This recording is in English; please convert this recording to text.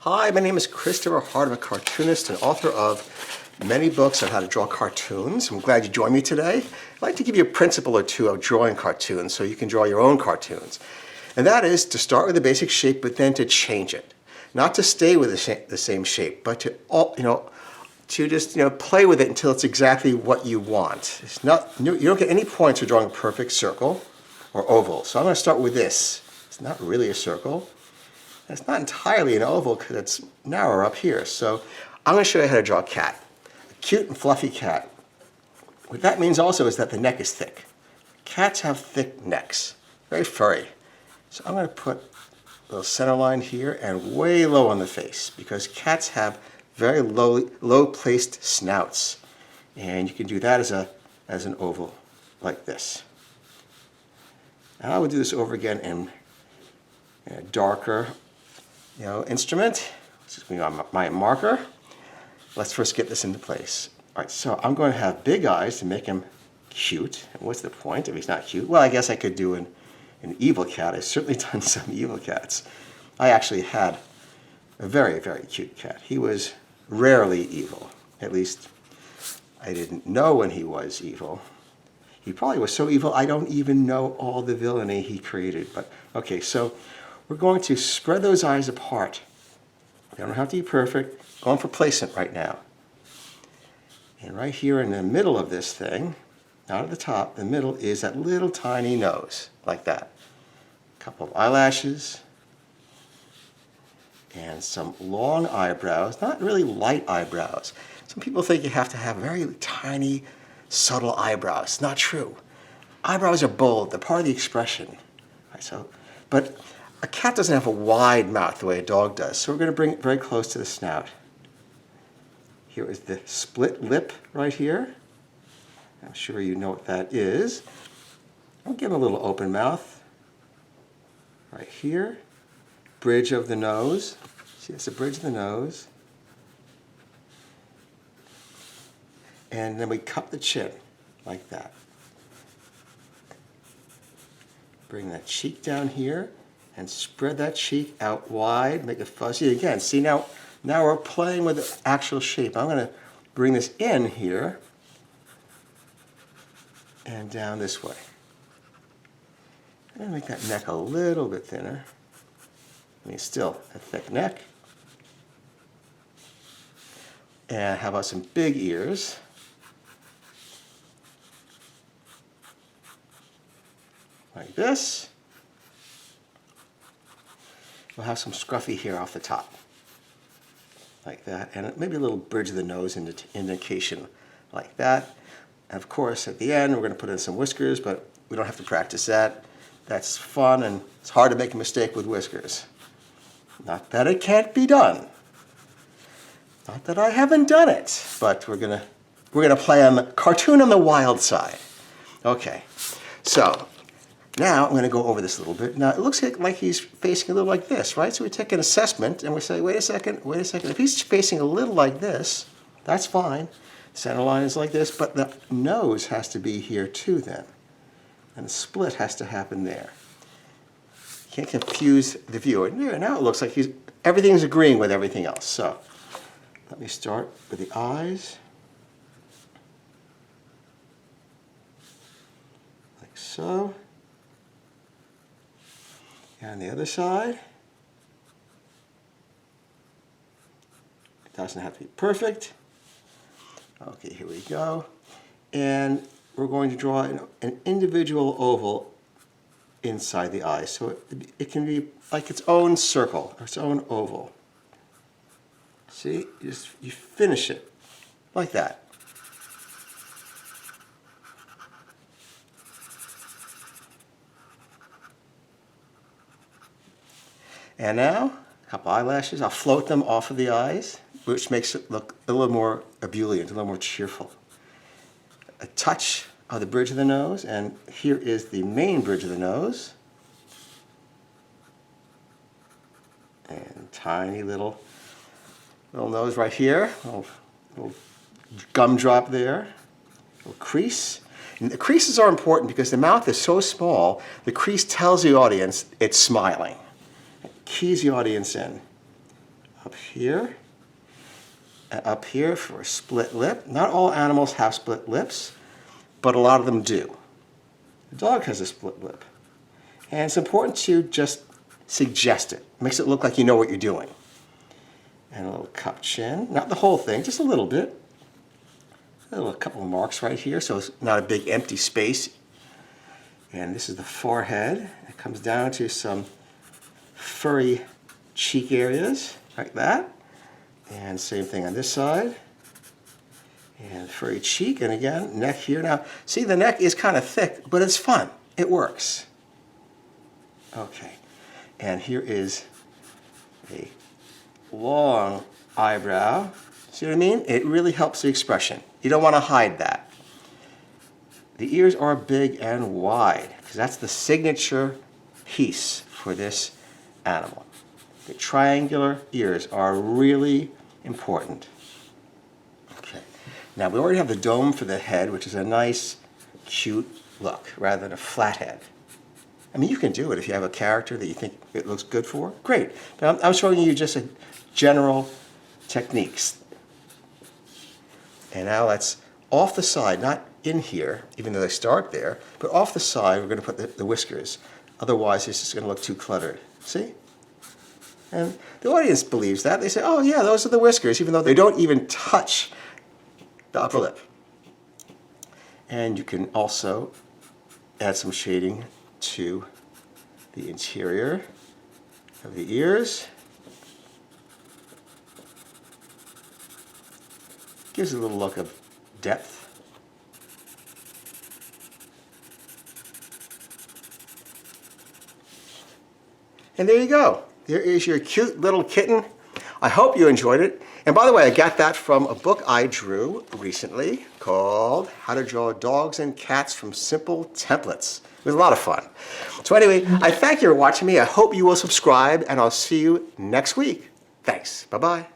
Hi, my name is Christopher Hart. I'm a cartoonist and author of many books on how to draw cartoons. I'm glad you joined me today. I'd like to give you a principle or two of drawing cartoons so you can draw your own cartoons. And that is to start with the basic shape, but then to change it. Not to stay with the same shape, but to just play with it until it's exactly what you want. It's not, you don't get any points for drawing a perfect circle or oval. So I'm going to start with this. It's not really a circle. It's not entirely an oval because it's narrower up here. So I'm going to show you how to draw a cat. A cute and fluffy cat. What that means also is that the neck is thick. Cats have thick necks, very furry. So I'm going to put a little center line here and way low on the face because cats have very low placed snouts. And you can do that as an oval like this. And I would do this over again in a darker instrument. This is going to be my marker. Let's first get this into place. All right, so I'm going to have big eyes to make him cute. And what's the point if he's not cute? Well, I guess I could do an evil cat. I've certainly done some evil cats. I actually had a very, very cute cat. He was rarely evil. At least I didn't know when he was evil. He probably was so evil I don't even know all the villainy he created. But okay, so we're going to spread those eyes apart. They don't have to be perfect. Going for placement right now. And right here in the middle of this thing, not at the top, the middle is that little tiny nose, like that. A couple of eyelashes. And some long eyebrows, not really light eyebrows. Some people think you have to have very tiny, subtle eyebrows. It's not true. Eyebrows are bold. They're part of the expression. Right, but a cat doesn't have a wide mouth the way a dog does, so we're going to bring it very close to the snout. Here is the split lip right here. I'm sure you know what that is. I'll give him a little open mouth. Right here. Bridge of the nose. See, that's the bridge of the nose. And then we cup the chin, like that. Bring that cheek down here. And spread that cheek out wide, make it fuzzy. Again, see now we're playing with the actual shape. I'm going to bring this in here and down this way. And make that neck a little bit thinner. I mean, still a thick neck. And how about some big ears? Like this. We'll have some scruffy hair off the top, like that, and maybe a little bridge of the nose indication, like that. And of course, at the end, we're going to put in some whiskers, but we don't have to practice that. That's fun, and it's hard to make a mistake with whiskers. Not that it can't be done. Not that I haven't done it, but we're gonna play on the cartoon on the wild side. Okay, so. Now I'm going to go over this a little bit. Now it looks like he's facing a little like this, right? So we take an assessment and we say, wait a second. If he's facing a little like this, that's fine. Center line is like this, but the nose has to be here too then. And the split has to happen there. Can't confuse the viewer. Now it looks like everything's agreeing with everything else. So let me start with the eyes. Like so. And the other side, it doesn't have to be perfect. Okay, here we go. And we're going to draw an individual oval inside the eye. So it can be like its own circle, or its own oval. See, you finish it like that. And now, a couple eyelashes. I'll float them off of the eyes, which makes it look a little more ebullient, a little more cheerful. A touch of the bridge of the nose, and here is the main bridge of the nose. And tiny little nose right here, little gumdrop there, little crease. And the creases are important because the mouth is so small, the crease tells the audience it's smiling. It keys the audience in. up here, and up here for a split lip. Not all animals have split lips, but a lot of them do. The dog has a split lip. And it's important to just suggest it. Makes it look like you know what you're doing. And a little cup chin. Not the whole thing, just a little bit. A couple of marks right here, so it's not a big empty space. And this is the forehead. It comes down to some furry cheek areas, like that. And same thing on this side. And furry cheek, and again, neck here. Now, see, the neck is kind of thick, but it's fun. It works. Okay, and here is a long eyebrow. See what I mean? It really helps the expression. You don't want to hide that. The ears are big and wide, because that's the signature piece for this animal. The triangular ears are really important. Okay, now we already have the dome for the head, which is a nice, cute look, rather than a flat head. I mean, you can do it if you have a character that you think it looks good for. Great. But I'm showing you just a general techniques. And now let's, off the side, not in here, even though they start there, but off the side, we're going to put the whiskers. Otherwise, it's just going to look too cluttered. See? And the audience believes that. They say, oh yeah, those are the whiskers, even though they don't even touch the upper lip. And you can also add some shading to the interior of the ears. Gives it a little look of depth. And there you go. There is your cute little kitten. I hope you enjoyed it. And by the way, I got that from a book I drew recently called How to Draw Dogs and Cats from Simple Templates. It was a lot of fun. So anyway, I thank you for watching me. I hope you will subscribe, and I'll see you next week. Thanks. Bye-bye.